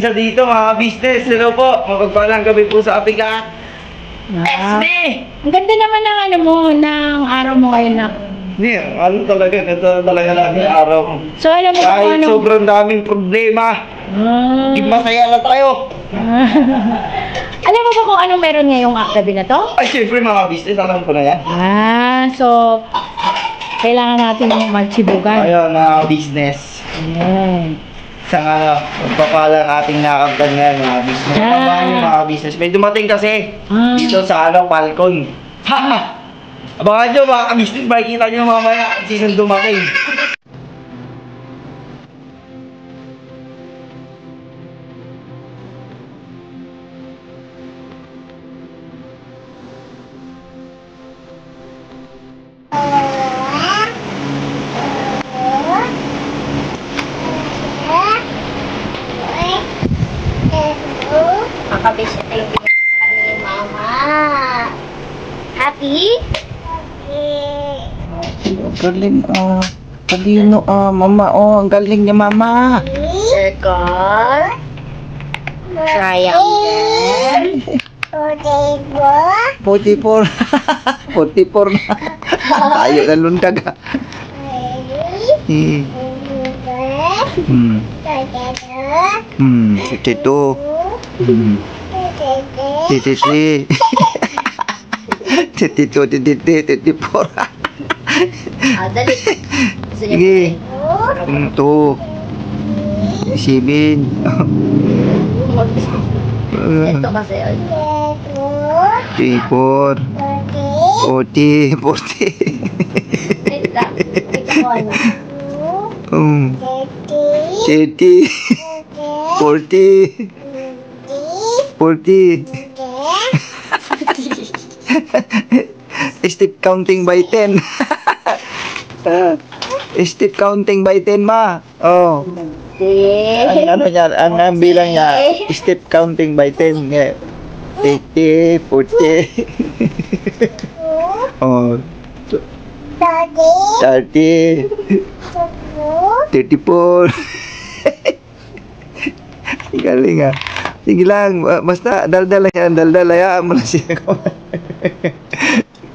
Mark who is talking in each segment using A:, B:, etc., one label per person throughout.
A: isa dito mga business. Hello po, mapagpalang gabi po sa ating lahat.
B: Ang ganda naman ng ano mo, ng araw mo ngayon na.
A: Hindi, ano talaga, ito talaga lang yung araw.
B: So alam mo
A: Kahit
B: kung ano.
A: sobrang daming problema, masaya na tayo.
B: Alam mo ba kung anong meron ngayong gabi na to?
A: Ay, siyempre mga business, alam ko na yan.
B: So kailangan natin yung magsibugan.
A: Ayun, mga business.
B: Ayan.
A: Sa nga, magpapalang ating nakakabdan ngayon, mga business. Abangan yung mga business. May dumating kasi dito sa Falcon. Ha! Abangan nyo mga business, makikita nyo mamaya sinong dumating.
C: Makabis ito yung binigyan ni Mama. Happy?
A: Galing, talino, mama, ang galing niya, mama.
C: Circle. Triangle.
A: 44. 44 na. Tayo na lundag, ha. Tito. Titi. Tito, 54.
C: Dali.
A: Sige. 2. 7.
C: Ito kasi.
A: 3, 4. 40. 40.
C: Wait lang. Ito ko ano.
A: 30. 40. 40. Step counting by 10. Step counting by 10, ma. Oh. Ano niya, ang bilang niya, step counting by 10. 80, 40. Oh. 30. 34. Galing, ah. Sige lang, basta daldal lang yan, daldal, hayaan mo na siya.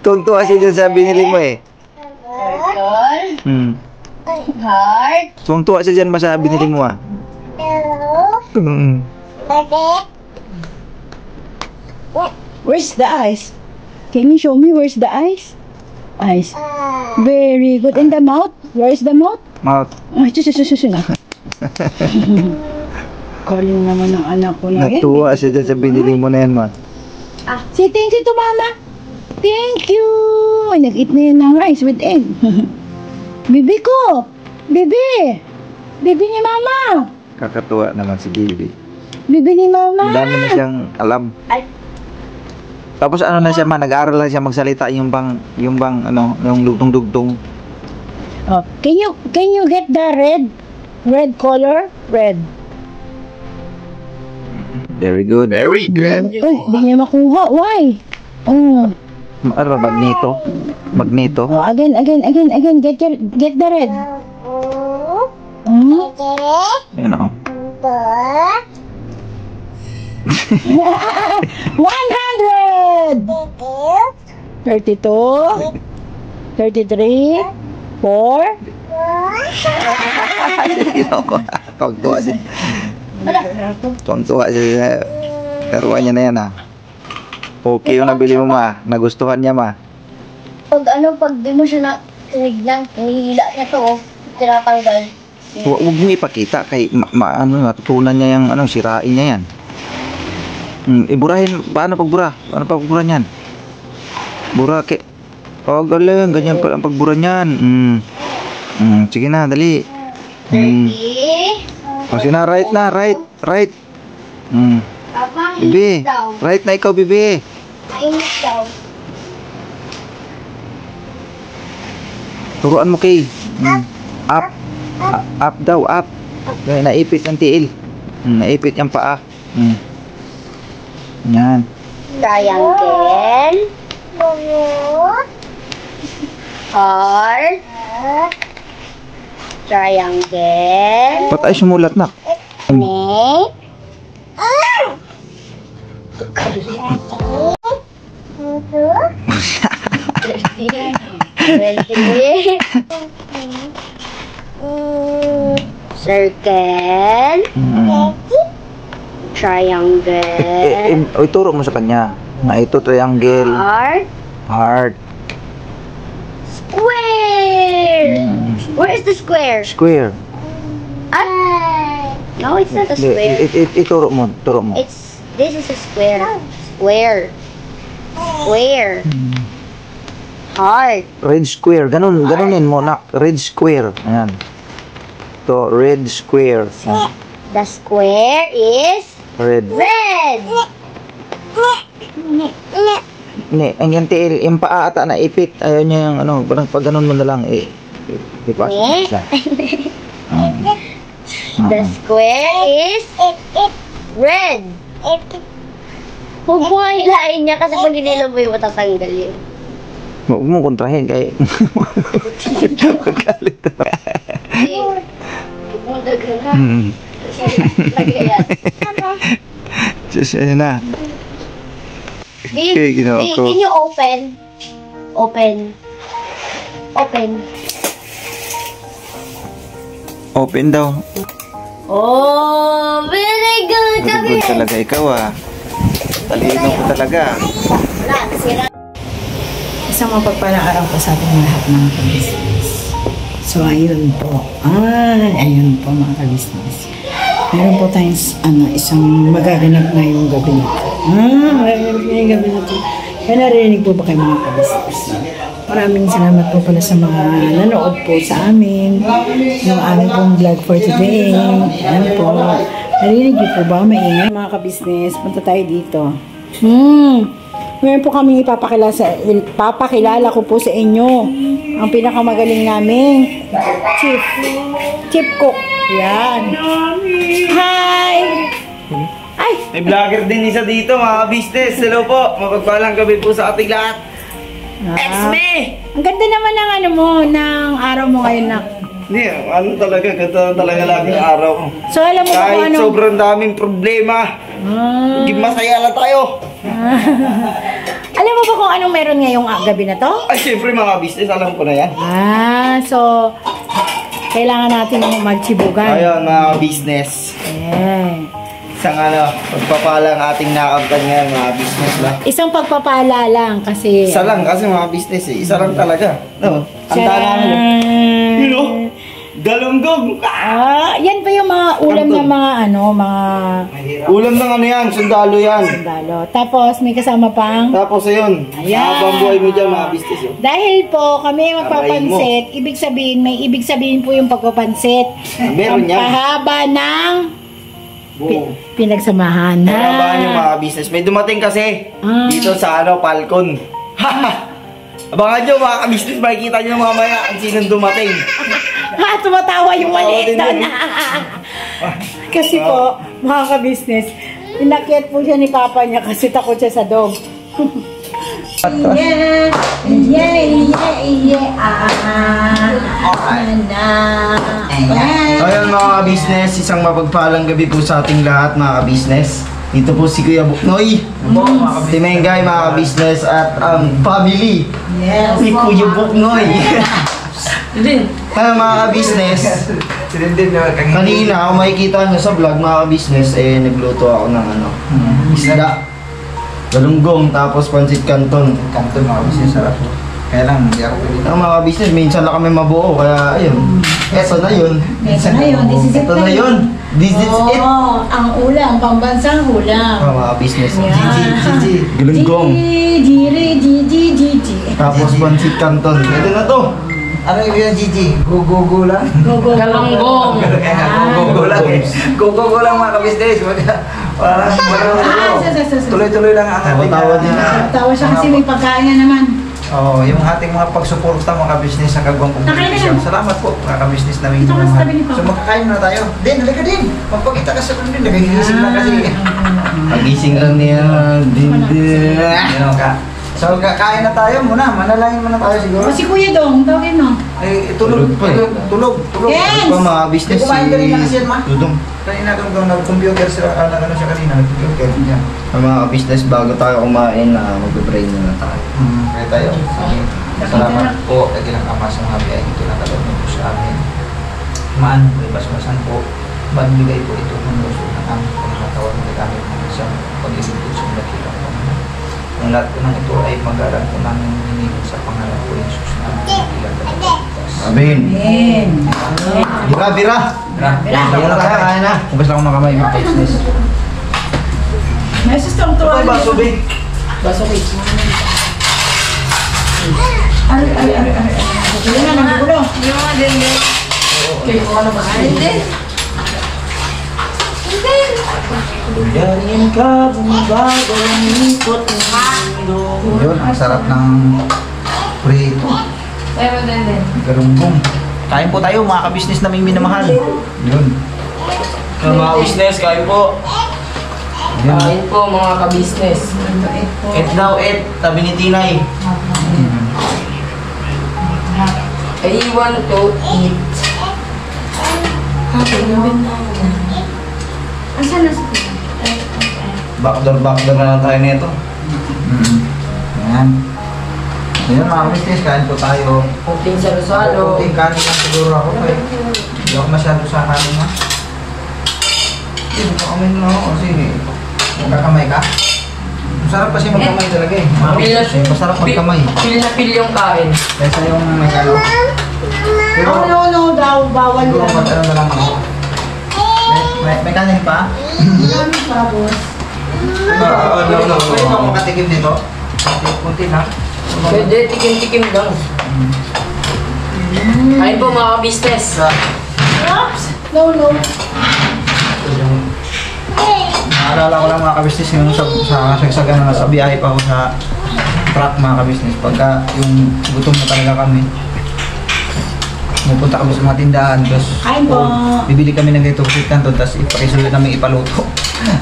A: Tuntua siya dyan sa binili mo, eh.
C: Circle. Heart.
A: Tuntua siya dyan sa binili mo, ah.
B: Where's the eyes? Can you show me where's the eyes? Eyes. Very good. And the mouth? Where's the mouth?
A: Mouth.
B: Ay, susunod nga. Galing naman ng anak ko na yan.
A: Natuwa siya dyan sa binili mo na yan, ma.
B: Say thank you to mama. Thank you. Ay, nag-eat na yan ng rice with egg. Bibi ko. Bibi. Bibi ni mama.
A: Kakatuwa naman si Bibi.
B: Bibi ni mama.
A: Dami na siyang alam.
C: Ay.
A: Tapos ano na siya, ma, nag-aaral lang siya magsalita yung bang ano, yung dugtong-dugtong.
B: Oh, can you get the red color? Red.
A: Very good. Very good.
B: Uy, di niya makuha. Why? Oh.
A: Ano ba, magneto? Magneto?
B: Oh, again. Get the red. Oh.
A: Yun o.
B: 100. 32. 33. 4.
A: Tuwang-tuwa siya. Tuwang-tuwa siya sa laruan niya na yan, ha. Okay yung nabili mo, ma. Nagustuhan niya, ma.
C: Pag di mo siya na tinignan, hinihila niya to, tinatanggal.
A: Huwag mong ipakita kay matutunan niya yung sirain niya yan. Iburahin, paano pagbura? Paano pagbura niyan? Bura ke. Oh, galing, ganyan pala ang pagbura niyan. Sige na, dali.
C: 30.
A: O, sige na, right na, right.
C: Papa,
A: Bibi,
C: daw.
A: right na ikaw, Bibi.
C: Mainit daw.
A: Turuan mo kay. Up. Up daw, up. Naipit ang tiil. Naipit yung paa. Yan.
C: Triangle. Heart. Triangle.
A: Ba't ay sumulat na?
C: Snake. Circle. Triangle.
A: Ituro mo sa kanya na ito triangle.
C: Heart.
A: Heart.
C: Square. Where is the square?
A: Square.
C: Ah. No, it's not a square.
A: Ituro mo.
C: This is a square. Square. Square. Heart.
A: Red square. Ganunin mo na. Red square. Ayan. Ito, red square. Ayan.
C: The square is
A: Red.
C: red.
A: Ang yung tiil, yung paa ata na ipit. Ayaw niya yung ano, parang pag ganun mo na lang, ipasok mo siya.
C: The square is red. Huwag mo hilain niya kasi pag hinila mo yung matatanggal yun.
A: Huwag mo kontrahin kay magalit na.
C: Huwag mo dagan. Lagayan.
A: Just ayun na.
C: Can you open? Open.
A: Open daw.
C: Oh, very good.
A: Very good talaga ikaw Talino ko talaga.
B: Isang mapagpalang araw po sa ating lahat mga ka-business. So, ayun po. Ayun po mga ka-business. Meron po tayong isang magaganap na yung gabi na ito. Magaganap na yung gabi na ito. Kaya narinig po ba kayo mga ka-business? Maraming salamat po pala sa mga nanood po sa amin. Yung aming pong vlog for today. Ayan po. Narinig niyo po ba? Maingay mga ka-business. Punta tayo dito. Ngayon po kami papakilala ko po sa inyo ang pinakamagaling namin Chief Cook. Yan. Hi! Ay!
A: May vlogger din isa dito mga business. Hello po. Mapagpalang gabi po sa ating lahat. It's me!
B: Ang ganda naman ng ng araw mo ngayon na.
A: Hindi, ganda talaga lagi ang araw.
B: So alam mo ba kung
A: Kahit
B: ano?
A: sobrang daming problema, masaya lang tayo.
B: Alam mo ba kung anong meron ngayong gabi na to?
A: Ay, siyempre mga business, alam ko na yan.
B: So kailangan natin magsibugan.
A: Ayun, mga business. Isang pagpapalang ating nakamtan ngayon, mga business lang.
B: Isang pagpapala lang kasi...
A: Isa lang kasi mga business Isa lang talaga. No, ang dala mo. Galunggong!
B: Yan pa yung mga ulam ng mga
A: Ulam ng yan, sundalo yan.
B: sundalo. Tapos may kasama pang...
A: Tapos ayun, habang buhay mo dyan mga business yun.
B: Dahil po kami magpapansit, may ibig sabihin po yung pagpapansit.
A: Meron yan.
B: Pahaba ng pinagsamahan.
A: Trabahan yung mga business. May dumating kasi dito sa Falcon. Abangan nyo mga ka-business, makikita nyo mamaya ang sinong dumating.
B: Tumatawa yung maliit doon. Kasi po, mga ka-business, inakyat po siya ni Papa niya kasi takot siya sa dog.
A: Ayun mga ka-business, isang mapagpalang gabi po sa ating lahat mga ka-business. Dito po si Kuya Buknoy, si Mengay mga ka-business at ang family ni Kuya Buknoy. Ayun mga ka-business, kanina kung makikita nyo sa vlog mga ka-business, nagluto ako ng isda, galunggong, tapos pancit canton.
D: Kanton mga business, sarap po. Kaya lang, hindi ako pwede.
A: Ang mga business, minsan lang kami mabuo, kaya ayun. Eto na yun.
B: Ito na yun.
A: Ito na yun. This is it.
B: Ang ulam, pambansang ulam.
A: Mga business.
D: Gigi.
A: Galunggong.
B: Gigi.
A: Tapos pancit canton. Ito na to.
D: Ano yung bilang Gigi? Go lang?
B: Galunggong.
D: Go lang eh. Go lang mga kabisnes. Tuloy-tuloy lang ang ating...
A: Tawa din na.
B: Tawa siya kasi may pagkain na naman.
D: Oo, yung ating mga pagsuporta mga kabisnes sa Kagwang Komunikasyon. Salamat po mga kabisnes namin.
B: Ito kasi tabi ni Papa.
D: So magkakain na tayo. Din, halika din. Magpakita ka sa kanila. Nagagising lang kasi.
A: Pagising lang niya.
D: Ano ka? So, kain na tayo muna. Manalangin muna tayo siguro.
B: O si Kuya Dong, tawagin mo.
D: Ay, tulog.
A: Tulog pa eh.
D: Tulog.
B: Yes!
A: Ito pa mga business
D: Kumain ka rin na kasi yan, ma?
A: Dudong.
D: Kanina kung nag-computer siya, ano siya kanina, nag-computer. Yan.
A: Mga business, bago tayo kumain, mag-brain na tayo.
D: Kaya tayo. Salamat po. Lagi ng Ama sa mga biyay. Ito na talon po sa amin. Maan po, ibasbasan po. Magbigay po ito ng luso ng aming pangkatawan ng kami ng isang pag-ibig sa dakilang Panginoon. Ang lahat po ng ito ay mag-aral po namin hiningin sa pangalan po ng Jesus na aming ilang kapatid.
A: Amen.
B: Amen.
A: Bira, bira. Bira na tayo, kain na.
D: Hugas lang ako ng kamay, mga business.
B: May sustong tuwa.
A: Ito ba, subi?
B: Baso ko. Ay. Kuya na, nagulo.
C: Yung mga din.
B: Kayo ko ano ba?
A: Yarin ka, bumabago ang ikot ng mundo.
D: Yun, ang sarap ng prito.
C: Pero din.
D: Garumbong. Kain po tayo, mga kabisnes naming minamahal. Yun.
A: Mga business, kain po.
D: Yun.
E: Kain po mga ka-business.
A: Eat daw, eat. Tabi ni Tinay.
E: I want to eat.
C: Asan na si
A: Backdoor na lang tayo nito.
D: Yan. Yun, mga kabisnes, kain po tayo.
E: Puting salo-salo.
D: Kunting kanin lang siguro ako. Hindi ako masyado sa kanin na. Hindi mo kami na ako kasi magkakamay ka. Masarap kasi magkamay talaga eh. Mga kabisnes, masarap magkamay.
E: Pil na pil yung kain.
D: Kaysa yung nagano. Pero,
B: No, daw, bawal
D: siguro
B: yan.
D: mag-ano na lang ako. May kanin pa?
B: Marami pa, boss.
D: Pwede ako makatikim nito? Kunti na.
E: Pwede, tikim-tikim lang. Kain po mga ka-business.
B: Oops! No.
D: Naalala ko lang mga kabisnes yung sa sagsagan na nasa biyahe pa ako sa truck mga kabisnes. Pagka yung gutom na talaga kami, pupunta kami sa mga tindahan, tapos
B: Kain po.
D: bibili kami ng ganito kasi kanto, tapos ipakisulit namin ipaluto.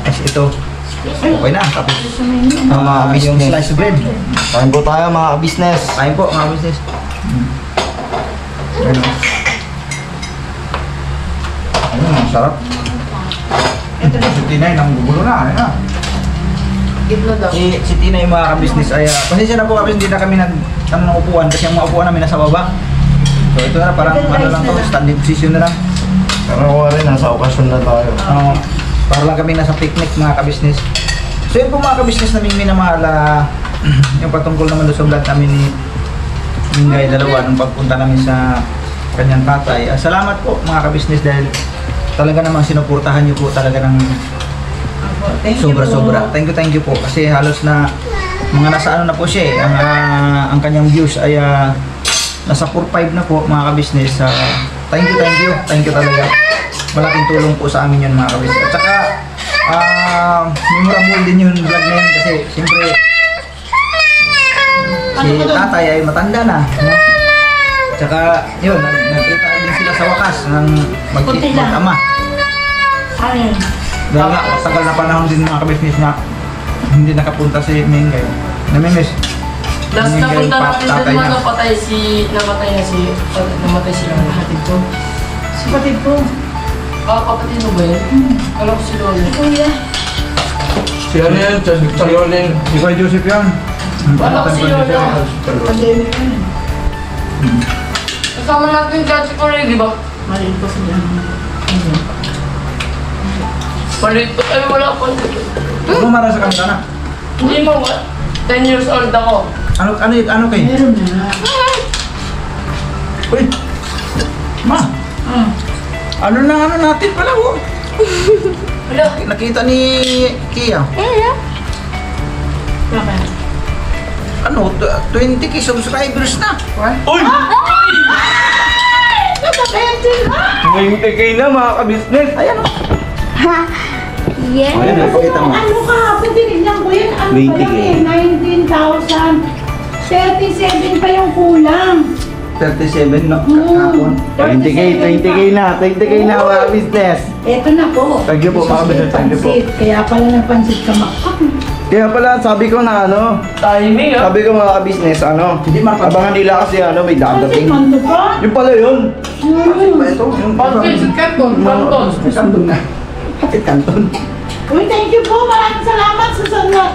D: Tapos ito, okay na. Tapos
A: Mga
D: yung
A: business.
D: slice bread.
A: Kain po tayo, mga business.
D: Kain po mga kabisnes. Ano? Ayun, ang sarap. Ito na si Tinay, nanggugulo na. Ayun na.
E: Gitna daw.
D: Si Tina yung mga ka-business ay pasensya na po kami, hindi na kami ng upuan kasi ang mga upuan namin nasa baba. So ito na parang ano lang to, standing position na lang.
A: Pero ko rin, nasa okasyon na tayo.
D: Para lang kami nasa picnic mga ka-business. So yun po mga ka-business naming minamahal, yung patungkol naman doon sa vlog namin ni Mingay dalawa nung pagpunta namin sa kanyang tatay. Salamat po mga ka-business dahil talaga namang sinuportahan niyo po talaga ng sobra-sobra. Thank you po kasi halos na mga nasa ano na po siya eh. Ang kanyang views ay nasa 4-5 na po mga ka-business. Thank you talaga. Malaking tulong po sa amin yun mga ka-business. At saka memorable din yung vlog na yun kasi siyempre si tatay ay matanda na. No? Tsaka yun, nagkita din sila sa wakas ng mag-ama. Dahil nga, tagal na panahon din mga ka-business na hindi nakapunta si Mingay. Namimiss.
E: Last na punta namin
D: tatay
E: doon
D: niya.
E: namatay sila ng kapatid ko.
B: Si patid ko.
E: Kapatid mo ba yun? Alam ko si Lola.
B: Kuya.
F: Si ano yan? Sa Lolin.
D: Si Kuya Joseph yan.
E: Wala ko si Lola.
B: Pandemic yun.
E: Kasama natin dyan si Corey, di ba?
B: Maliit ko sila.
E: Palit ko. Ay, wala ko.
D: Ano mara sa kanila na?
E: Hindi mo, 10 years old ako.
D: Ano kayo?
B: Meron na.
D: Uy! Ma! Ano natin pala oh?
E: Wala.
D: Nakita ni Kia.
B: Bakit?
D: Ano, 20k subscribers na.
A: Uy! Ngayon kay na, mga ka-business.
D: Ayan o.
C: Yes.
D: Ayan, napakita mo.
B: Ano kahapon tinignan ko yun? Ano
A: 20K.
B: pa lang eh? 19,000. 37 pa yung kulang.
D: 37 no?
B: Hmm.
D: Kahapon.
A: 20k na, mga business.
B: Eto na po.
A: Thank you po, mga
B: Jesus,
A: business. Thank you po.
B: pansit. Kaya pala nagpansit ka makak.
A: Kaya pala, sabi ko na ano,
E: Timing ah.
A: sabi ko mga ka-business, ano, abangan nila kasi ano, may dadating.
B: Mando pa?
A: Yung pala yun. Ba ito? Yung
E: Bakit? Kanton.
A: Kanton na. Bakit kanton?
B: Uy, thank you po. Maraming salamat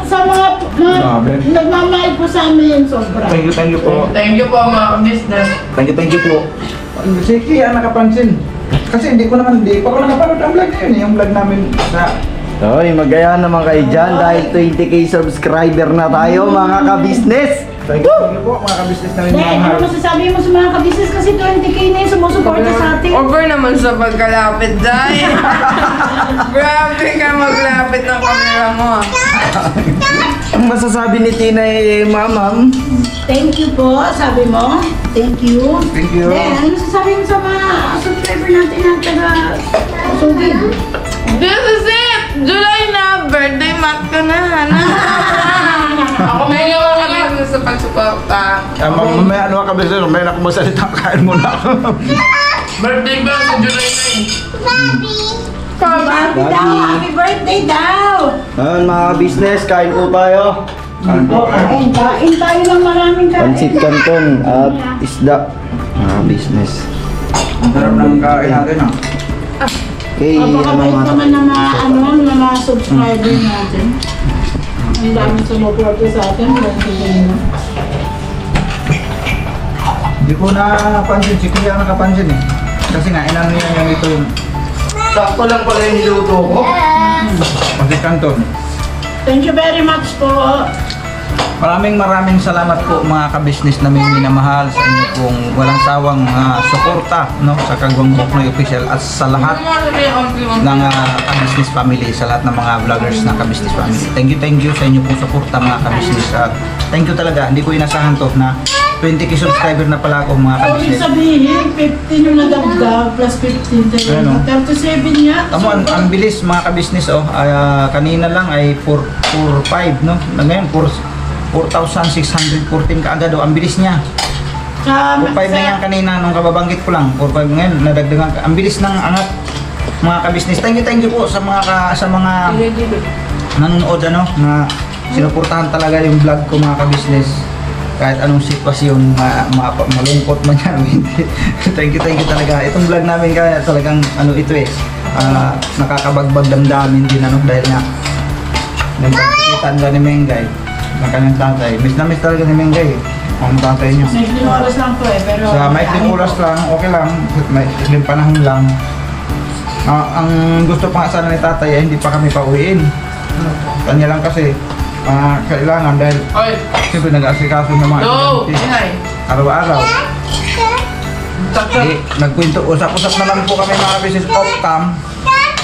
B: sa mga
A: Grabe.
B: nagmamahal po sa amin. Sobra.
A: Thank you po.
E: Thank you po mga business.
A: Thank you po.
F: Si Kia nakapansin. Kasi hindi pa ako nakapanood ang vlog na yun. Yung vlog namin sa...
A: Hoy, magaya naman kayo dyan dahil 20k subscriber na tayo mga ka-business.
F: Thank you po mga ka-business namin
B: Dahil, ano
F: mahal.
B: masasabi mo sa mga ka-business kasi 20k na yung sumusuporta sa atin.
E: Over naman sa pagkalapit dahil. Grabe ka maglapit ng camera mo.
A: Ang masasabi ni Tina ma'am?
B: Thank you po, sabi mo. Thank you.
A: Thank you.
B: Then, ano masasabi mo sa mga subscriber natin na taga-sugid?
E: This is it! July na! Birthday month ko na! Ako may naman sa pagsuporta.
F: Mamaya ano ka business, mamaya na kumasalita, kain muna ako.
E: Birthday ba sa July 9?
B: Happy daw! Happy birthday daw!
A: Ayun mga ka-business, kain po tayo.
B: Kain tayo ng maraming kain.
A: Pansit canton at isda. Mga ka-business.
F: Ang sarap ng kain natin ah.
A: Okay,
B: Napakabait naman ng mga subscriber natin. Ang dami sumuporta sa atin.
F: Hindi ko napansin, si Kuya nakapansin eh. Kasi nga, inano niya yung ito yung
A: sakto lang pala yung niluto ko.
F: Pansit Canton.
B: Thank you very much po.
F: Maraming salamat po mga ka-business namin minamahal sa inyo pong walang sawang suporta no, sa Kagwang Buknoy Official at sa lahat ng ka-business family, sa lahat ng mga vloggers na ka-business family. Thank you sa inyo pong suporta mga ka-business. At thank you talaga, hindi ko inasahan to na 20k subscriber na pala ako mga
B: Ibig
F: ka-business.
B: sabihin, 15 yung nadagdag plus 15 tayo.
F: Ano?
B: 37 niya.
F: Tamo, ang bilis mga ka-business oh. Kanina lang ay 445 no. Ngayon 4,614 kaagad oh. Ang bilis niya. 4.5 na yan kanina nung kababanggit ko lang. 4.5 ngayon nadagdagan. Ang bilis ng angat mga ka-business. Thank you po sa mga nanonood ano na sinuportahan talaga yung vlog ko mga ka-business. Kahit anong sitwasyon, malungkot man yan. Thank you talaga. Itong vlog namin kaya talagang ano ito eh. Nakakabagbag damdamin din ano dahil nga nagkakita nga ni Mengay ng kanyang tatay. Miss na miss talaga ni Mengay ang tatay niyo.
B: Maikling oras lang po eh, pero...
F: Sa maikling oras lang, okay lang. Maikling panahon lang. Ang gusto pa nga sana ni tatay ay hindi pa kami pauwiin. Kanya lang kasi kailangan dahil siyempre nag-asikaso ng mga estudyante araw-araw. Nagkwento-usap-usap na lang po kami mga business off-cam.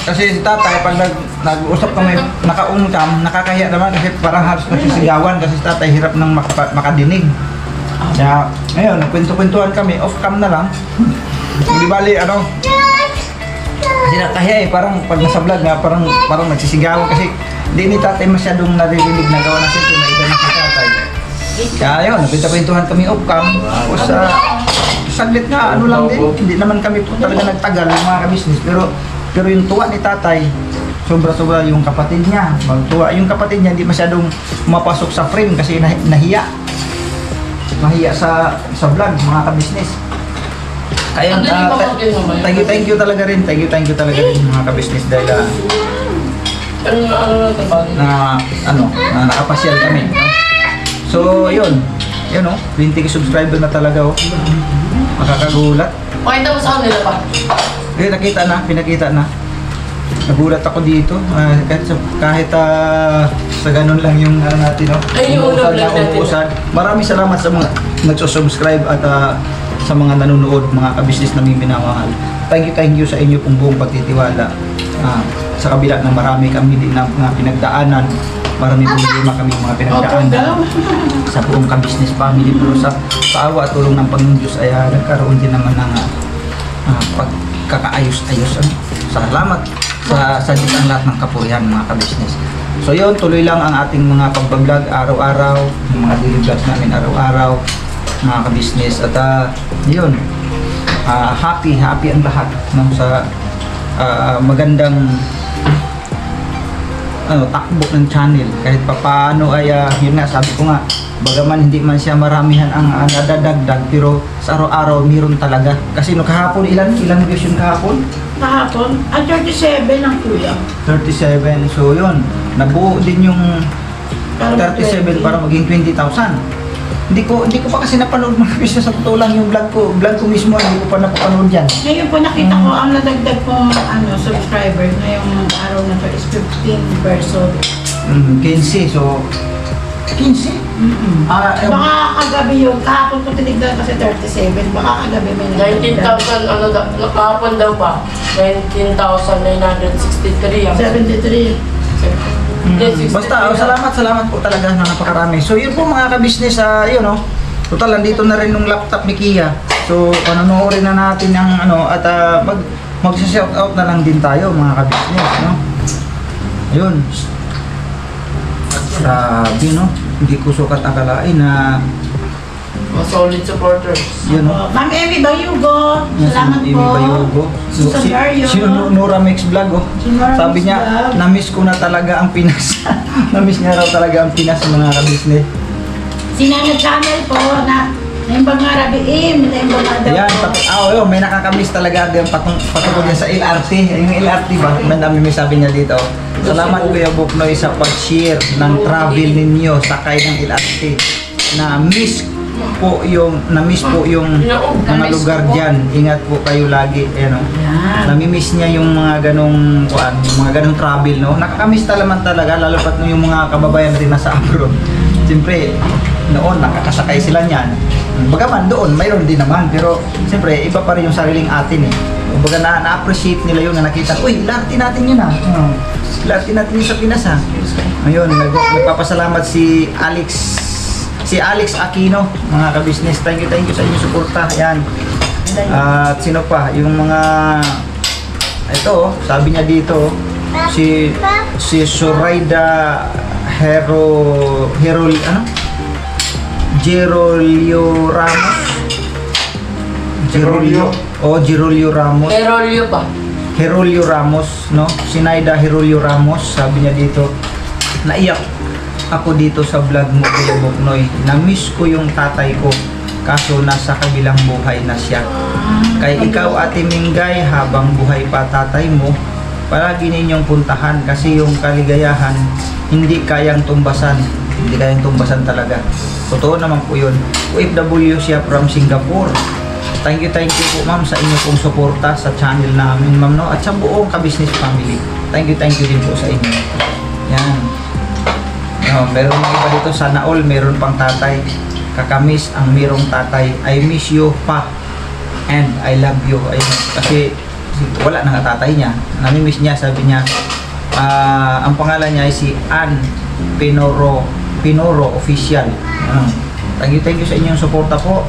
F: Kasi si tatay, pag nag-usap kami naka-on-cam, nakakahiya naman kasi parang halos nasisigawan kasi si tatay hirap ng makadinig. Kaya ngayon, nagkwento-kwentuhan kami, off-cam na lang. Hindi bali, ano, kasi nakahiya eh, parang pag nasa vlog nga, parang nagsisigawan kasi hindi ni tatay masyadong naririnig na gawa na siyempre na iba na si tatay. Kaya yun, nagkwento-kwentuhan kami off-cam. Tapos saglit nga, ano lang din, hindi naman kami po talaga nagtagal mga ka-business. Pero yung tuwa ni tatay, sobra-sobra yung kapatid niya. Tuwa yung kapatid niya, hindi masyadong mapasok sa frame kasi nahiya sa vlog, mga ka-business. Kaya thank you talaga rin. Thank you talaga rin mga ka-business dahil na nakapasyal kami. No? So, yun oh, 20k subscriber na talaga oh. Makakagulat.
E: Okay, tapos ako nila pa.
F: Pinakita na. Nagulat ako dito. Kahit sa ganun lang yung natin, no?
E: Ay, yung vlog natin.
F: Maraming salamat sa mga nagsusubscribe at sa mga nanonood, mga ka-business na may minamahal. Thank you sa inyo pong buong pagtitiwala. Sa kabila ng marami kami din na pinagdaanan, marami problema kami mga pinagdaanan sa buong ka-business family. Pero sa awa at tulong ng Panginoon Diyos ay nagkaroon din naman ng pagkakaayos-ayos. Salamat sa Diyos ang lahat ng kapurihan mga ka-business. So yun, tuloy lang ang ating mga pag-vlog araw-araw, yung mga daily vlogs namin araw-araw mga ka-business. At yun, happy ang lahat no, sa magandang takbo ng channel. Kahit papaano ay yun nga, sabi ko nga, bagaman hindi man siya maramihan ang nadadagdag, pero sa araw-araw meron talaga. Kasi no kahapon, ilan views yung kahapon?
B: Kahapon, 37 ang kuya.
F: 37. So yun, nabuo din yung 37 para maging 20,000. Hindi ko pa kasi napanood mga kabisnes, sa totoo lang yung vlog ko mismo, hindi ko pa napapanood yan.
B: Ngayon po nakita ko ang nadagdag pong subscriber ngayong araw na to is 15 person.
F: 15. So 15?
B: Baka kagabi yun, kahapon ko tinignan kasi 37, baka kagabi may
E: 19,000 nakahapon daw pa. 19,963
B: 73.
F: Basta, salamat po talaga na napakarami. So yun po mga kabisnes, yun total, nandito na rin yung laptop ni Kia. So panonoodin na natin ang at mag-shoutout na lang din tayo mga kabisnes, Ayun. Grabe, hindi ko sukat akalain na
E: solid supporters.
F: yun,
B: Ma'am Amy Bayugo, salamat po.
F: Amy Bayugo.
B: Susan Dario.
F: Si Nora Mix Vlog, sabi niya,
B: Vlog.
F: na-miss ko na talaga ang Pinas. Na-miss niya raw talaga ang Pinas, mga kabisnes.
B: Sinana Channel po na yung mga Rabiim, na yung mga daw
F: Yan,
B: po.
F: may nakakamiss talaga din patungkol yan sa LRT. Yung LRT ba? May sabi niya dito. Salamat Kuya Buknoy sa pag-share ng travel ninyo sakay ng LRT. Na-miss po yung mga lugar diyan. Ingat po kayo lagi, Nami-miss niya yung mga ganong travel, Nakakamiss talaga lalo pat yung mga kababayan din nasa abroad. Siyempre, noon nakakasakay sila niyan. Bagaman doon mayroon din naman, pero siyempre iba pa rin yung sariling atin Kumbaga na-appreciate nila yun na nakita, uy, LRT natin yun LRT natin yun sa Pinas Ayun, nagpapasalamat si Alex Aquino, mga kabisnes. Thank you sa inyong suporta. Yan. At sino pa? Yung mga ito, sabi niya dito, si Zoraida Gerolio Ramos. Gerolio Ramos. Herolio Ramos, Sinaida Herolio Ramos, sabi niya dito, naiyak ako dito sa vlog mo, Kuya Buknoy. Na-miss ko yung tatay ko, kaso nasa kabilang buhay na siya. Kay ikaw, Ate Mingay, habang buhay pa tatay mo, palagi ninyong puntahan kasi yung kaligayahan hindi kayang tumbasan. Hindi kayang tumbasan talaga. Totoo naman po yun. OFW siya from Singapore. Thank you po ma'am sa inyo pong suporta sa channel namin, ma'am, at sa buong ka-business family. Thank you din po sa inyo. Yan. Meron iba dito, sana all meron pang tatay. Kakamiss ang merong tatay. I miss you pa and I love you. Ayun, kasi wala na nga tatay niya. Nami-miss niya, sabi niya. Ang pangalan niya ay si Ann Pinoro Official. Thank you sa inyong suporta po.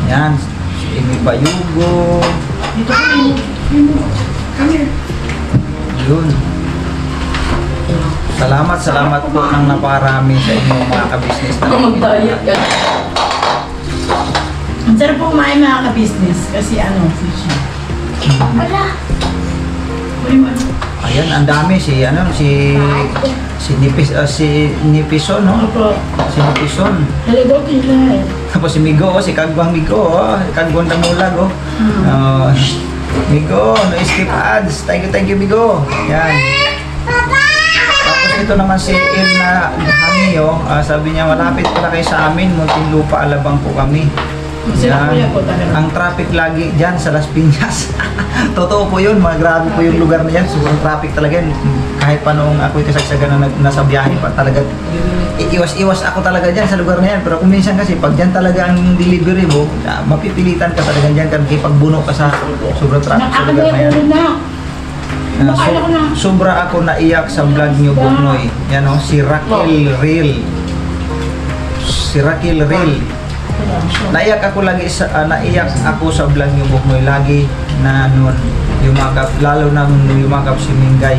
F: Yan, si Amy Bayugo. Yun. Salamat po ng naparami sa inyong mga kabisnes na
B: Ang sarap po kumain mga ka-business kasi fishy.
F: Ayan, ang dami si Nipison,
B: Opo.
F: Si Nipison.
B: Hello, Tila.
F: Tapos si Migo, si Kagwang Migo, Kagwang Damulag, Migo, no skip ads. Thank you Migo. Yan. Tapos ito naman si Ilna Hamio, sabi niya malapit pala kayo sa amin, Muntinlupa, Alabang po kami. Ang traffic lagi dyan sa Las Piñas. Totoo po yun, grabe po yung lugar na yan. Sobrang traffic talaga yan. Kahit pa noong ako'y kasagsagan na nasa biyahe pa talaga, iwas ako talaga dyan sa lugar na yan. Pero kung minsan kasi pag dyan talaga ang delivery mo, mapipilitan ka talaga dyan kasi pagbuno ka sa sobrang traffic sa lugar na yan. Sobra ako naiyak sa vlog nyo, Buknoy. Yan si Raquel Real. Naiyak ako sa vlog niyo, Buknoy, lagi na noon yumakap, lalo na yumakap si Mingay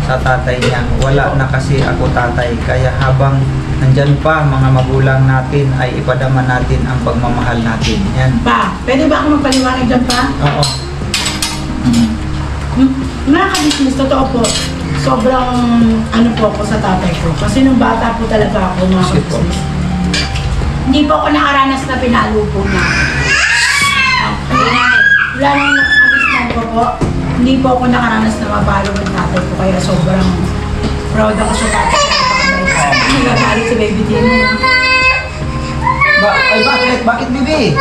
F: sa tatay niya. Wala na kasi ako tatay, kaya habang nandyan pa mga magulang natin ay ipadama natin ang pagmamahal natin. Yan.
B: Pa, pwede ba ako magpaliwanag dyan pa?
F: Oo.
B: Mga ka-business, totoo po. sobrang ano po ako sa tatay ko. Kasi nung bata po talaga ako mga
F: Sige po.
B: kabisnes. Hindi po ako nakaranas na pinalo po na. Wala nang nakabisnes ko po. Hindi po ako nakaranas na mapalo ng tatay ko. Kaya sobrang proud ako sa tatay ko. Nagagalit si Baby Tino.
F: Ay, bakit, bibi?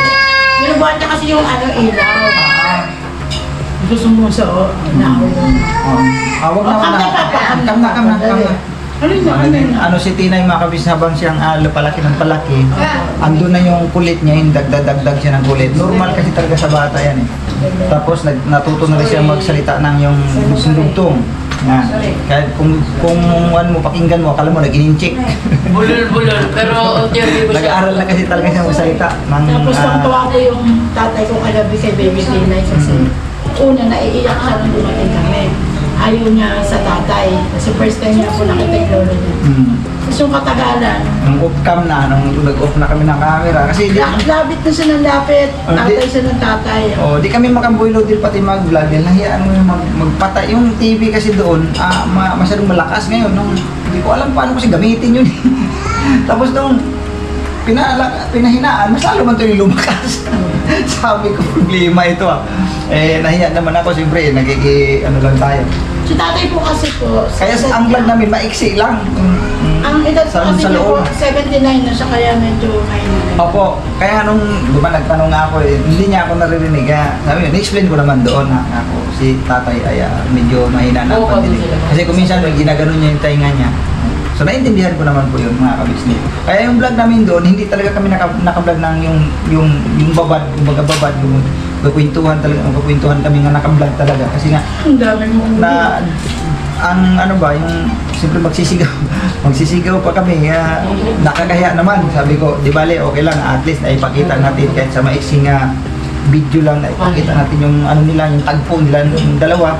B: Binubuhat niya kasi yung ano, ilaw. Gusto mo sa naaw.
F: Huwag naman na. Kam na.
B: Ano yun?
F: Ano si Tina yung makabis habang siyang palaki ng palaki. Andun na yung kulit niya, yung dagdag siya ng kulit. Normal kasi talaga sa bata yan eh. Tapos natuto na rin siya magsalita ng yung sundugtong. Yan. Kahit kung ano mo, pakinggan mo, akala mo nag-in-check.
E: Bulol, pero unti-unti ko siya.
F: Nag-aaral na kasi talaga siya magsalita.
B: Tapos tuwa ko yung tatay ko kagabi kay Baby Tina kasi una naiiyak siya nung dumating kami. Ayaw niya sa tatay. Kasi first time niya po nakita yung lolo niya. Tapos yung katagalan.
F: Nung off-cam na, nung nag-off na kami ng camera. Kasi
B: Lapit na siya ng lapit. Tatay siya ng tatay.
F: di kami makambuilo din pati mag-vlog. Dahil nahiyaan mo yung magpatay. Yung TV kasi doon, masyadong malakas ngayon. Hindi ko alam paano kasi gamitin yun. Tapos nung pinahinaan, mas lalo man ito yung lumakas. Sabi ko, problema ito nahiya naman ako, siyempre, ano lang tayo.
B: Si tatay po kasi po.
F: Kaya ang vlog namin, maiksi lang.
B: Ang edad po kasi niya po,
F: loob.
B: 79 na siya, kaya medyo mahina.
F: Opo, kaya nung, di ba nagtanong nga ako hindi niya ako naririnig. Sabi yun, na-explain ko naman doon ako, si tatay ay medyo mahina na ang pandinig. Kasi kung minsan, ginaganon niya yung tainga niya. So naiintindihan ko naman po yun mga kabisnes. Kaya yung vlog namin doon, hindi talaga kami naka-vlog ng yung babad, kumbaga babad, yung magkukwentuhan kami nga naka-vlog talaga. Kasi nga,
B: Ang dami mo.
F: ang ano ba, yung siyempre magsisigaw pa kami, nakakahiya naman. Sabi ko, di bale, okay lang, at least naipakita natin kahit sa maiksing video lang, naipakita natin yung ano nila, yung tagpo nila, yung dalawa.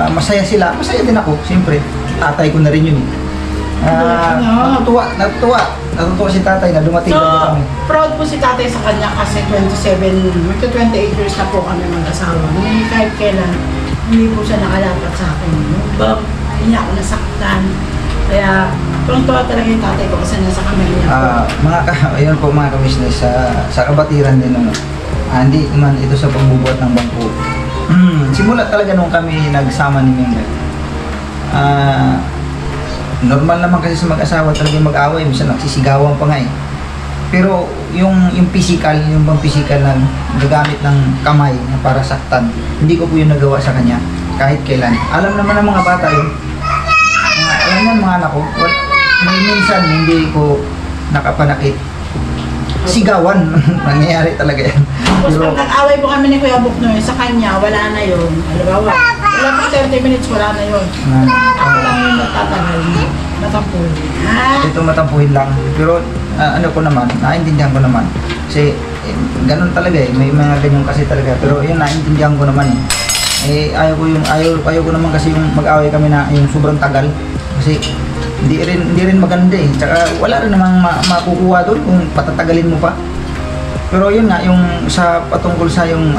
F: Masaya sila, masaya din ako, siyempre. Tatay ko na rin yun. Natutuwa si tatay na dumating
B: So,
F: na kami.
B: proud po si tatay sa kanya kasi 28 years na po kami mag-asawa. Hindi kahit kailan, hindi po siya nakalapat sa akin. Hindi niya ako nasaktan. Kaya, tuwang-tuwa talaga yung tatay ko kasi nasa kamay niya po.
F: Ayun po mga kabisnes, sa kabatiran din hindi man ito sa pagbubuhat ng bangko. Simula talaga nung kami nagsama ni Mingay. Normal naman kasi sa mag-asawa talaga mag-away, minsan nagsisigawan pa nga eh. Pero yung physical, yung bang physical na gagamit ng kamay na para saktan, hindi ko po yung nagawa sa kanya kahit kailan. Alam naman ng mga bata yun. Alam na mga anak ko, may minsan hindi ko nakapanakit. Sigawan, nangyayari talaga yan.
B: Tapos pag nag-away po kami ni Kuya Buknoy, sa kanya, wala na yun. Halimbawa, wala pang 30 minutes, wala na yun. Ako lang yung natatagal. Matampuhin.
F: Ito matampuhin lang. Pero ano ko naman, naintindihan ko naman. Kasi ganun talaga may mga ganyan kasi talaga. Pero yun, naintindihan ko naman ayaw ko naman kasi yung mag-away kami na yung sobrang tagal. Kasi hindi rin maganda Tsaka wala rin namang makukuha doon kung patatagalin mo pa. Pero yun nga, yung sa patungkol sa yung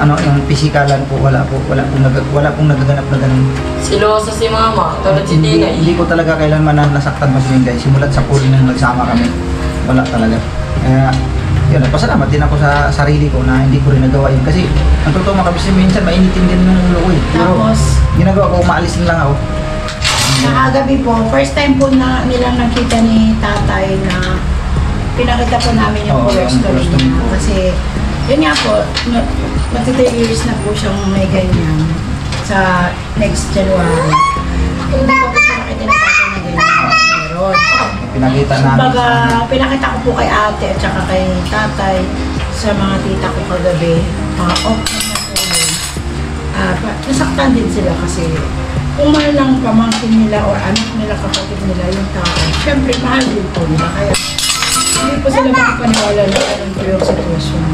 F: pisikalan po, wala pong nagaganap na ganun.
E: Silosa si mama, tulad si Tina.
F: Hindi ko talaga kailanman nasaktan mas Mingay. Simulat sa pool nung nagsama kami. Wala talaga. Kaya, yun, pasalamat din ako sa sarili ko na hindi ko rin nagawa yun. Kasi, ang totoo makabisi minsan, mainitin din yung ulo ko Pero,
B: Tapos,
F: ginagawa ko, maalis lang ako.
B: nakagabi po, first time po na nilang nakita ni tatay na pinakita po namin yung cholesterol niya. Kasi, yun nga po, magti 3 years na po siyang may ganyan sa next January. Hindi ko po siya nakita ni tatay na ganyan. Meron.
F: Pinakita namin.
B: Kumbaga, pinakita ko po kay ate at saka kay tatay sa mga tita ko kagabi. Mga off na po yun. Nasaktan din sila kasi kung mahal lang pamangkin nila o anak nila, kapatid nila yung tao, syempre mahal din po nila. Kaya hindi po sila makapaniwala na ganun po yung sitwasyon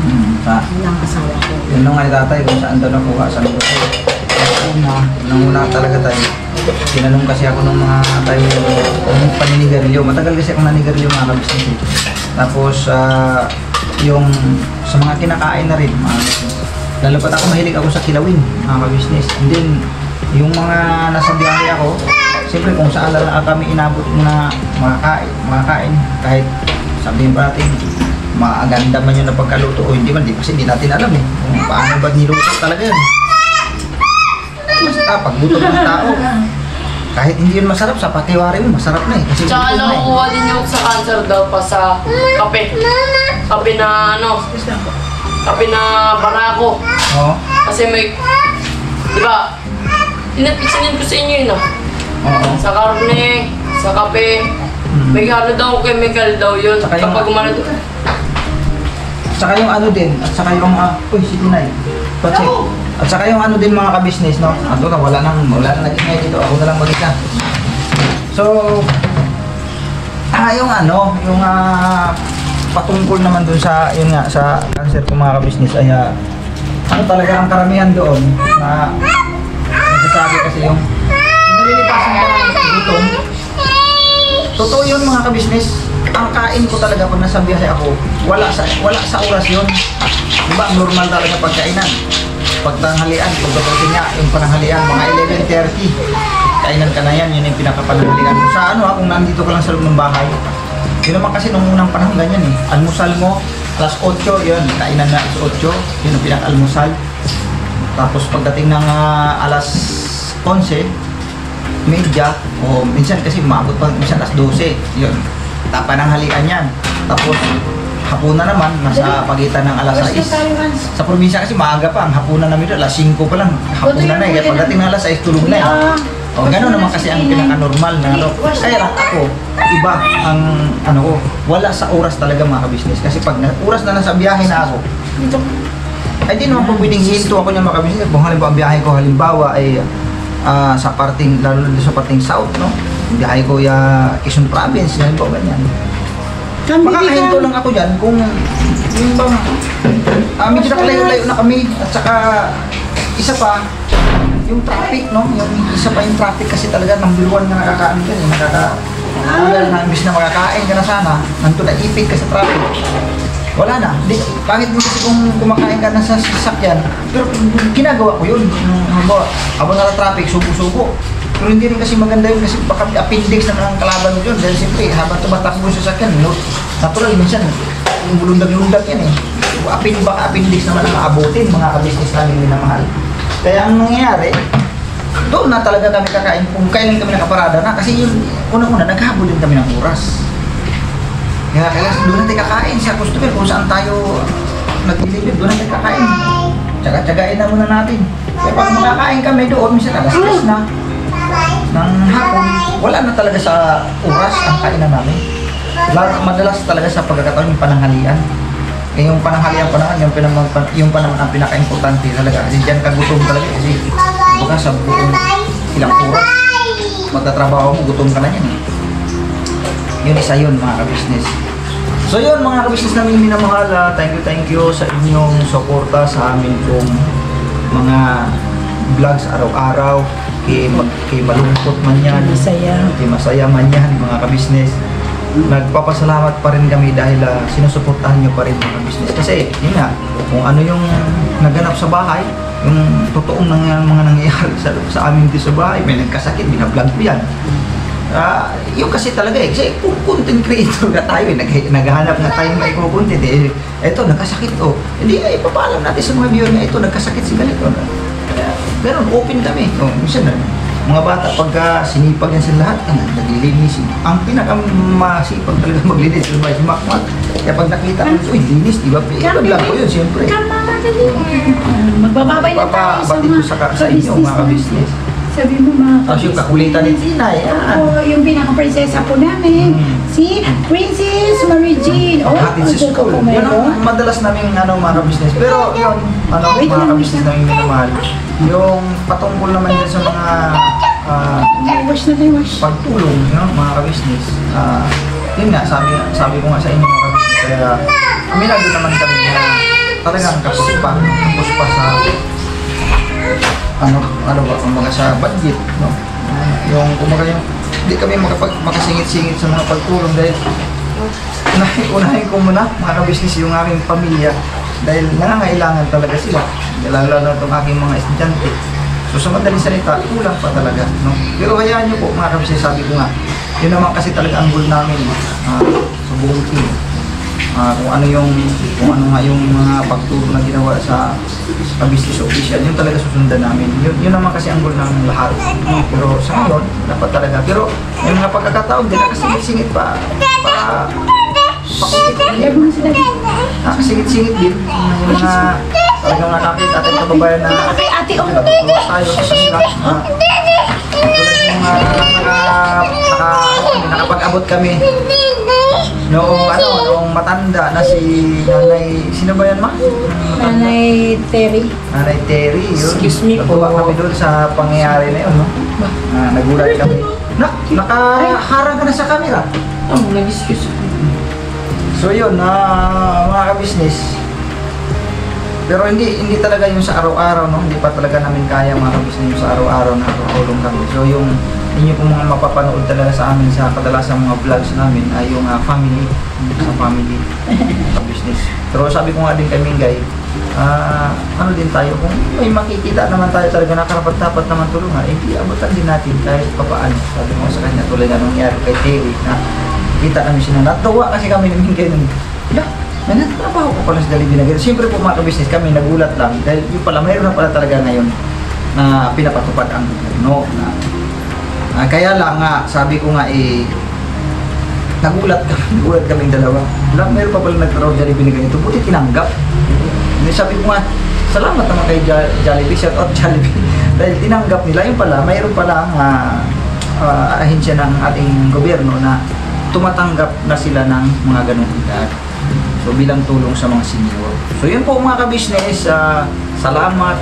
B: ng asawa ko.
F: Yun nung ay tatay kung saan daw nakuha sa lugar ko. Nung una talaga tayo. Tinanong kasi ako ng mga tayo ng paninigarilyo. Matagal kasi akong nanigarilyo mga kabisnes. Tapos yung sa mga kinakain na rin mga kabisnes. Lalo pat ako mahilig ako sa kilawin mga kabisnes. And then yung mga nasa biyahe ako, siyempre kung saan lang kami inabot na makakain, kahit sabihin pa natin, maganda man yun na pagkaluto o hindi man, kasi hindi natin alam eh, kung paano ba niluto talaga yun. Basta pag gutom ng tao, kahit hindi yun masarap, sa patiwari mo, masarap na eh. Kasi
E: Tsaka
F: gutom na eh.
E: nakukuha din yung sa cancer daw pa sa kape. Kape na ano, kape na barako.
F: Oo.
E: Kasi may, di ba, sinend ko sa inyo yun ah.
F: Oo.
E: Sa karne, sa kape, may ano daw, chemical daw yun.
F: Saka yung-
E: Kapag umano,
F: Saka yung ano din, at saka yung, uy, si Tinay, pacheck. At saka yung ano din mga ka-business, no? Ato na, wala nang nag-ingay dito, ako na lang mag-isa. So, yung ano, yung patungkol naman dun sa, yun nga, sa cancer ko mga ka-business, ay ano talaga ang karamihan doon, na nagsasabi kasi yung nalilipasan ka ng gutom. Totoo yun mga ka-business. Ang kain ko talaga pag nasa biyahe ako, wala sa oras yun. Diba, normal talaga pagkainan. Pagtanghalian, pagdating nga, yung pananghalian, mga 11:30. Kainan ka na yan, yun yung pinakapananghalian. Sa ano kung nandito ka lang sa loob ng bahay. Yun naman kasi nung unang panahon ganyan eh. Almusal mo, alas 8, yun, kainan na alas 8, yun ang pinaka-almusal. Tapos pagdating ng alas 11, media, o minsan kasi maabot pa, minsan alas 12, yun. Pananghalian yan. Tapos hapunan naman, nasa pagitan ng alas 6. Sa probinsya kasi maaga pa, ang hapunan namin doon, alas 5 pa lang, hapunan na eh. Kaya pagdating ng alas 6, tulog na eh. O, gano'n naman kasi ang pinaka-normal na ano. Kaya lang ako, iba ang ano ko, wala sa oras talaga mga ka-business. Kasi pag oras na nasa biyahe na ako, ay di naman po pwedeng hinto ako niya mga ka-business. Kung halimbawa ang biyahe ko, halimbawa ay sa parting, lalo na sa parting south, no? Biyahe ko Quezon Province, halimbawa ganyan. Makakahinto lang ako dyan kung yung bang medyo nakalayo-layo na kami at saka isa pa yung traffic, no? Yung isa pa yung traffic kasi talaga number 1 na nakakaano ka nakakaugal na imbis na makakain ka na sana, nandun na ipit ka sa traffic. Wala na. Pangit din kasi kung kumakain ka na sa sasakyan. Pero ginagawa ko yun. Habang nasa traffic, subo-subo. Pero hindi rin kasi maganda yun kasi baka appendix na ng kalaban mo yun. Dahil siyempre, habang tumatakbo sa sasakyan, no? Natural, minsan, lumulundag-lundag yan eh. Baka appendix naman ang maabutin, mga ka-business namin minamahal. Kaya ang nangyayari, doon na talaga kami kakain kung kailan kami nakaparada na. Kasi yung unang-una, naghabol din kami ng oras. Kaya doon natin kakain sa customer kung saan tayo nag-deliver, doon natin kakain. Tsaga-tsagain na muna natin. Kaya pag makakain kami doon, minsan alas 10 na ng hapon, wala na talaga sa oras ang kainan namin. Madalas talaga sa pagkakataon yung pananghalian. Kaya yung pananghalian pa naman, yung pa naman ang pinaka-importante talaga. Kasi dyan ka gutom talaga kasi baka sa buong ilang oras magtatrabaho mo, gutom ka na yan eh. Yun isa yun mga ka-business. So yun mga ka-business namin minamahal, thank you sa inyong suporta sa amin kong mga vlogs araw-araw. Kay malungkot man yan, kay masaya man yan mga ka-business. Nagpapasalamat pa rin kami dahil sinusuportahan nyo pa rin mga ka-business. Kasi yun nga, kung ano yung naganap sa bahay, yung totoong mga nangyayari sa amin dito sa bahay, may nagkasakit, binablog ko yan. Yung kasi talaga eh, kasi kung content creator na tayo naghahanap na tayo may content eh, eto nagkasakit hindi ipapaalam natin sa mga viewer na ito nagkasakit si ganito. Pero open kami, minsan mga bata pagka sinipag yan sila lahat, naglilinis. Ang pinakamasipag talaga maglinis sila ba si Makmak. Kaya pag nakita ko, uy linis, di ba? Ipag-vlog ko yun siyempre.
B: Magbababay na tayo
F: sa inyo mga ka-business.
B: Sabi mo mga
F: Tapos yung kakulitan ni Tinay,
B: yung pinaka-prinsesa po namin, si Princess Marie Jean.
F: Hatid sa school. Yun ang madalas namin mga ka-business. Pero yun, mga ka-business namin minamahal. Yung patungkol naman din sa mga pagtulong, mga ka-business. Yun nga, sabi ko nga sa inyo mga ka-business. Kaya aminado naman kami na talagang kapos pa sa ano ba, kumbaga sa budget, no? Yung kumbaga yung hindi kami makasingit-singit sa mga pagtulong dahil unahin ko muna mga ka-business yung aking pamilya dahil nangangailangan talaga sila, lalo na itong aking mga estudyante.
D: So sa madaling salita, kulang pa talaga, no? Pero hayaan niyo po mga kabisnes, sabi ko nga, yun naman kasi talaga ang goal namin sa buong team. Kung ano nga yung mga pagturo na ginawa sa business official, yun talaga susundan namin. Yun naman kasi ang goal namin lahat. No? Pero sa ngayon, dapat talaga. Pero may mga pagkakataon din na kasingit-singit kasingit-singit din. Yung mga talagang nakakita at yung kababayan na natutuwa tayo sa sila. Tulad yung nakapag-abot kami noong matanda na si Nanay, sino ba yan, ma?
B: Nanay Terry.
D: Nanay Terry, yun.
B: Excuse me po.
D: Natuwa kami doon sa pangyayari na yun, no? Nagulat kami. Nakaharang ka na sa camera.
B: Nag-excuse me.
D: So yun, mga kabisnes. Pero hindi talaga yung sa araw-araw, no? Hindi pa talaga namin kaya mga kabisnes yung sa araw-araw na tutulong kami. So yung inyo pong mga mapapanood talaga sa amin sa kadalasang mga vlogs namin ay yung family, sa family business. Pero sabi ko nga din kay Mingay, ano din tayo, kung may makikita naman tayo talaga na karapat-dapat naman tulungan, hindi abutan din natin kahit papaano. Sabi ko sa kanya, tulad na nangyari kay Terry na kita kami siya na natuwa kasi kami ng Mingay nung may nagtrabaho ko pala sa Jollibee na gano'n. Siyempre po mga kabisnes kami nagulat lang dahil yung pala mayroon na pala talaga ngayon na pinapatupad ang gobyerno na kaya lang nga, sabi ko nga nagulat kaming dalawa. Meron pa pala nagtrabaho Jollibee na ganito, buti tinanggap. Sabi ko nga, salamat naman kay Jollibee, shout out Jollibee. Dahil tinanggap nila, yun pala, mayroon pala ahensya ng ating gobyerno na tumatanggap na sila ng mga ganong edad. So bilang tulong sa mga senior. So yun po mga kabisnes, salamat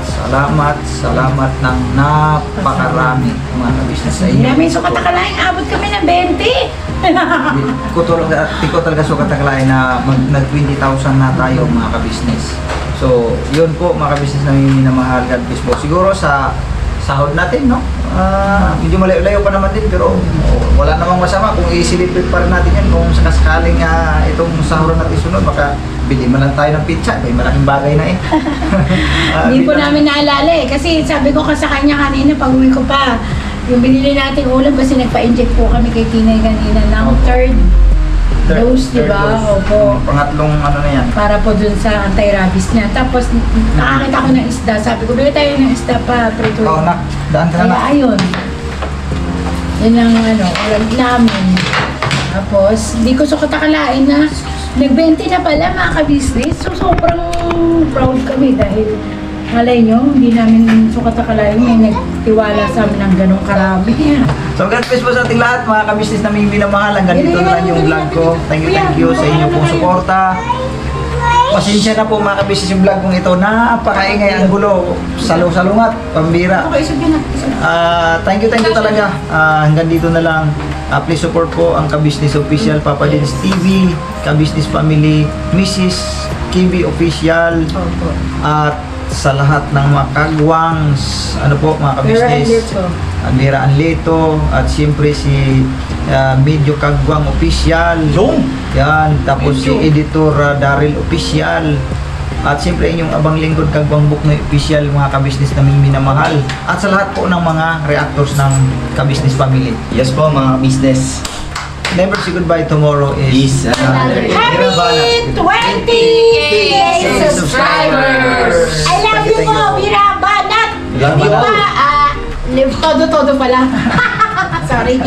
D: ng napakarami mga kabisnes sa inyo.
B: Namin sukat akalain, abot kami ng 20.
D: Tiko talaga sukat akalain na nag-20,000 na tayo mga kabisnes. So yun po mga kabisnes na minamahal, God bless po. Siguro sa sahod natin, no? Medyo malayo-layo pa naman din, pero wala namang masama kung isilipin pa rin natin yan. Kung sakasakaling itong sahuran natin sunod, baka bili man lang tayo ng pizza, may malaking bagay na eh.
B: Hindi po namin naalala eh, kasi sabi ko sa kanya kanina pag uwi ko pa, yung binili nating ulam kasi nagpa-inject po kami kay Tinay kanina ng third dose, di ba? Opo.
D: Pangatlong ano na yan.
B: Para po dun sa anti-rabies niya. Tapos nakakita ko ng isda, sabi ko, bili tayo ng isda pa, prito.
D: Oo na, daan ka na.
B: Kaya ayun. Yan ang ulam namin. Tapos, hindi ko sukat akalain na nag-20 na pala mga ka-business. So, sobrang proud kami dahil malay nyo, hindi namin sukat akalain may nagtiwala sa amin ng ganong karami.
D: So, God bless po sa ating lahat, mga ka-business na may minamahal. Hanggang dito na lang yung vlog ko. Thank you sa inyo pong suporta. Pasensya na po mga ka-business yung vlog kong ito. Napakaingay ang gulo. Salungat, pambira. Thank you talaga. Hanggang dito na lang. Please support po ang Ka-Business Official, Papa Dins TV, Ka-Business Family, Mrs. KB Official, at sa lahat ng mga kagwang, mga ka-business, Mira Anleto, at siyempre si Medyo Kagwang Official, yan, tapos si Editor Daryl Official, at siyempre inyong abang lingkod Kagwang Buknoy Official, mga ka-business naming minamahal, at sa lahat po ng mga reactors ng Ka-Business Family.
A: Yes po mga business.
D: Never say goodbye, tomorrow is another.
B: Happy 20K subscribers! I love you po, Mira Banat! Di ba, todo pala. Sorry.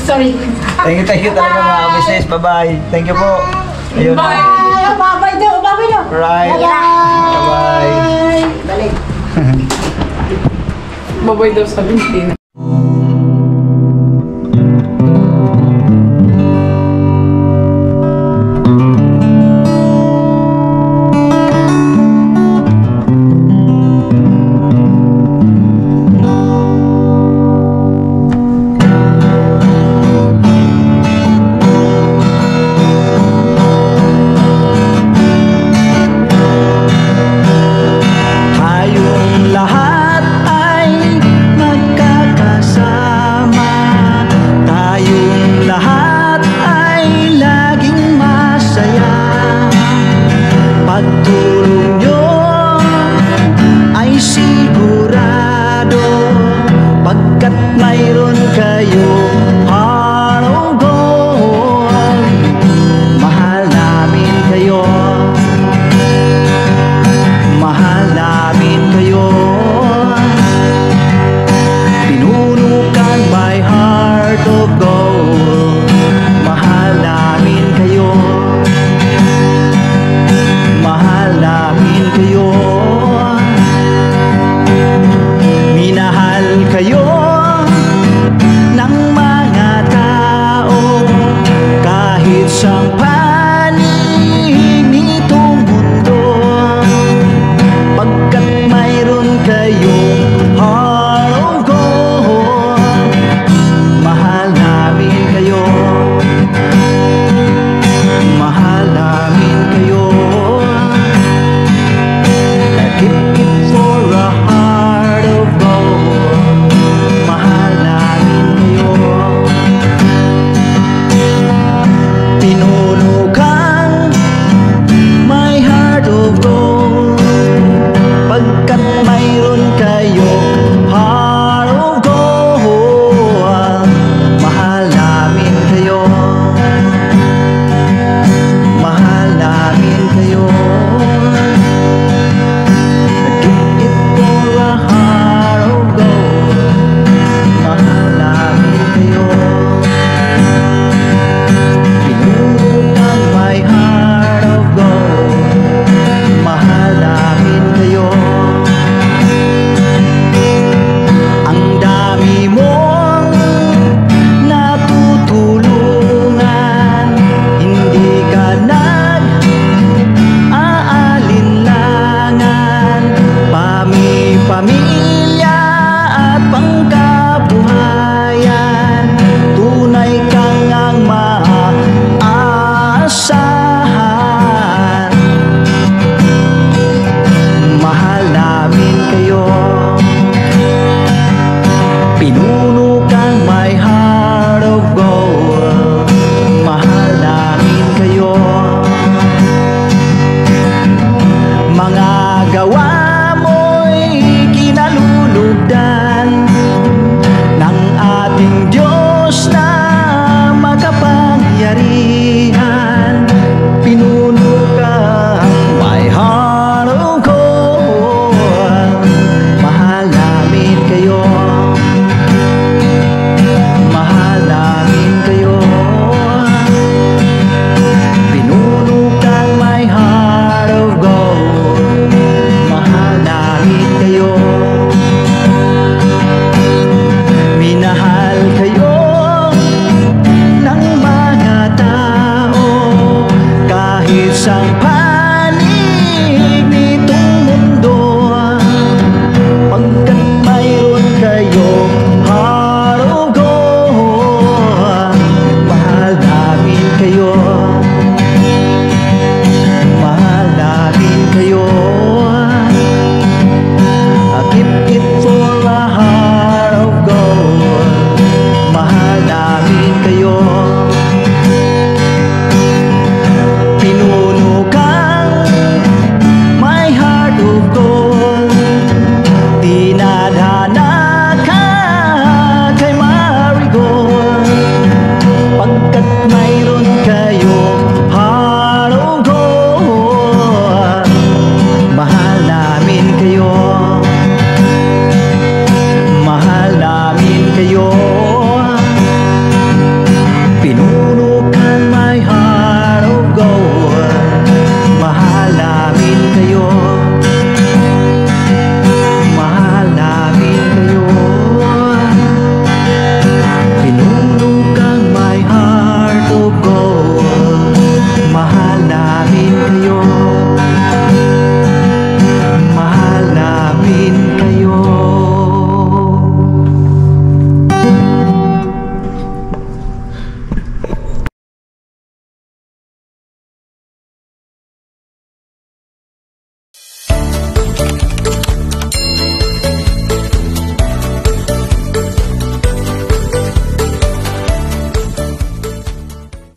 B: Sorry.
D: Thank you talaga mga business. Bye-bye. Thank you po. Ayun.
B: Bye! Bye-bye daw.
D: Right. Bye-bye.
B: Balik.
E: Babay daw sa 20.